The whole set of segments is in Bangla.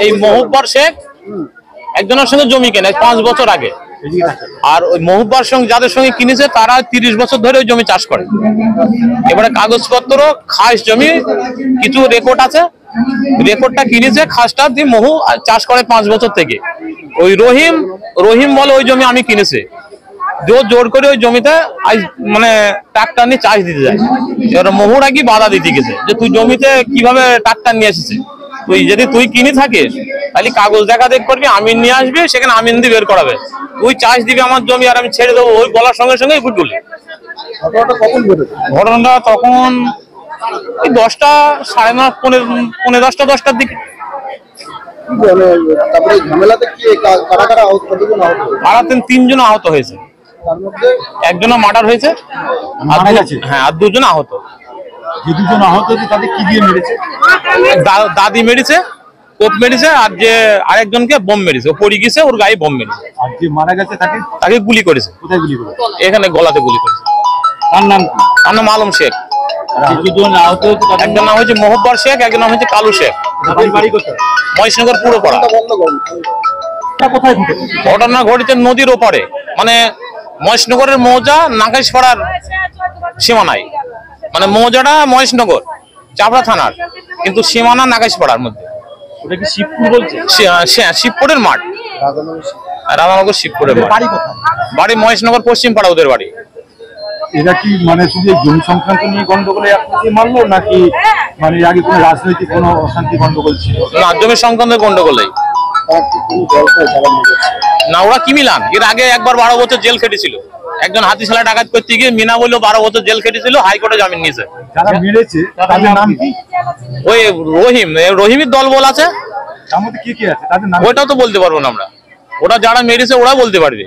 এই মহুব্বর শেখ একজনের সঙ্গে জমি কেনে 5 বছর আগে, আর ওই মহুব্বর সঙ্গে যাদের সঙ্গে কিনেছে তারা 30 বছর ধরে ওই জমি চাষ করে। এবারে কাগজপত্র খাস জমি কিছু রেকর্ড আছে, রেকর্ডটা কিনেছে খাসটা দিয়ে মহু চাষ করে 5 বছর থেকে। ওই রহিম বলে ওই জমি আমি কিনেছে, জোর করে ওই জমিতে মানে ট্রাক্টর নিয়ে চাষ দিতে যায়। এবার মহুরা কি বাধা দিতে গেছে যে তুই জমিতে কিভাবে ট্রাক্টর নিয়ে এসেছিস, তুই কিনে থাকিস তাহলে কাগজ দেখা দেখ করবি, আমিন নিয়ে আসবি, সেখানে আমিন দিয়ে বের করাবে, তুই চাষ দিবি আমার জমি আর আমি ছেড়ে দেবো। ওই বলার সঙ্গে সঙ্গে ফুটবল ঘটনাটা তখন এই 10টা, 9:30, পৌনে 10টা, 10টার দিকে। তিনজন আহত হয়েছে, একজন মার্ডার হয়েছে, হ্যাঁ, আর 2জন আহত। যে 2জন আহত তাদের কি দিয়ে মেরেছে? দাদি মেরেছে, কোপ মেরেছে, আর যে আরেকজনকে বোম মেরেছে, ও পড়ে গেছে, ওর গায়ে বোম মেরেছে। আর যে মারা গেছে তাকে গুলি করেছে। কোথায় গুলি করেছে? এখানে গলাতে গুলি করেছে। তার নাম কি? তার নাম আলম শেখ। দুজন আহত হয়েছে, একজন নাম হচ্ছে মহুব্বর শেখ, একজন নাম হচ্ছে কালু শেখ। বাড়ি কোথায়? মহেশনগর পুরোপাড়া। কোথায় ঘটেছে? ঘটনা ঘটেছে নদীর ওপারে, মানে মহেশনগরের মৌজা নাগেশপাড়ার সীমানায়, মানে মৌজাটা মহেশনগর চাপড়া থানার, কিন্তু সীমানা নাগেশপাড়ার মধ্যে। ওটা কি শিবপুর বলছে? শিবপুরের মাঠ, রাধানগর শিবপুরের মাঠ। বাড়ি কোথায়? বাড়ি মহেশনগর পশ্চিম পাড়া ওদের বাড়ি। এরা কি মানে শুধু জমি সংক্রান্ত নিয়ে গন্ডগোলে আপনাকে মারলো, নাকি মানে আগে কোনো রাজনৈতিক কোনো অশান্তি গন্ডগোল ছিল? না, জমি সংক্রান্ত গন্ডগোলেই। না, ওরা কি মিলান, এর আগে একবার 12 বছর জেল খেটেছিল। একজন হাতিশালা ডাকাত করতে গিয়ে মিনা বললেও 12 বছর জেল খেটেছিল, হাইকোর্টে জামিন নিয়েছে। যারা মেরেছে তাদের নাম কি? ওই রহিমের দল বল আছে। তার মধ্যে কি আছে তাদের নাম? ওইটাও তো বলতে পারবো না আমরা, ওরা যারা মেরেছে ওরা বলতে পারবে।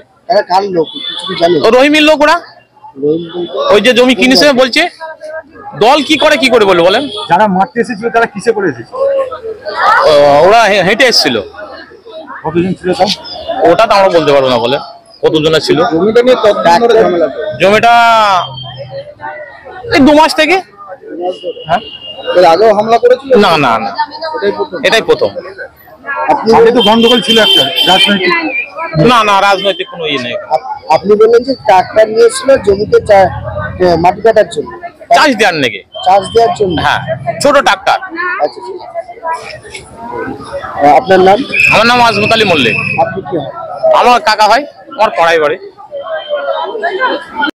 রহিমের লোক ওরা, ওই যে জমি কিনেছে বলছে। দল কি করে বলবো বলেন? যারা মারতে এসেছিল তারা কিসে করে এসেছিল? ওরা হেঁটে এসেছিল। কতজন ছিল তাও? ওটা তো আমরা বলতে পারবো না, বলে কতজন ছিল। জমিটা এই 2 মাস থেকে। হ্যাঁ, আগেও হামলা করেছিল? না না না, এটাই প্রথম। আগে তো গন্ডগোল ছিল একটা রাজনৈতিক? না, রাজনৈতিক কোনো ইয়ে নেই। আপনি বললেন যে ট্রাক্টর নিয়েছিল জমিতে মাটি কাটার জন্য, চাষ দেওয়ার নাকি? চাষ দেওয়ার জন্য, হ্যাঁ, ছোট ট্রাক্টর। আচ্ছা, আপনার নাম? আমার নাম আজমত আলী মল্লিক। আপনি কি হয়? আমার কাকা হয়, আমার পড়াই বাড়ি।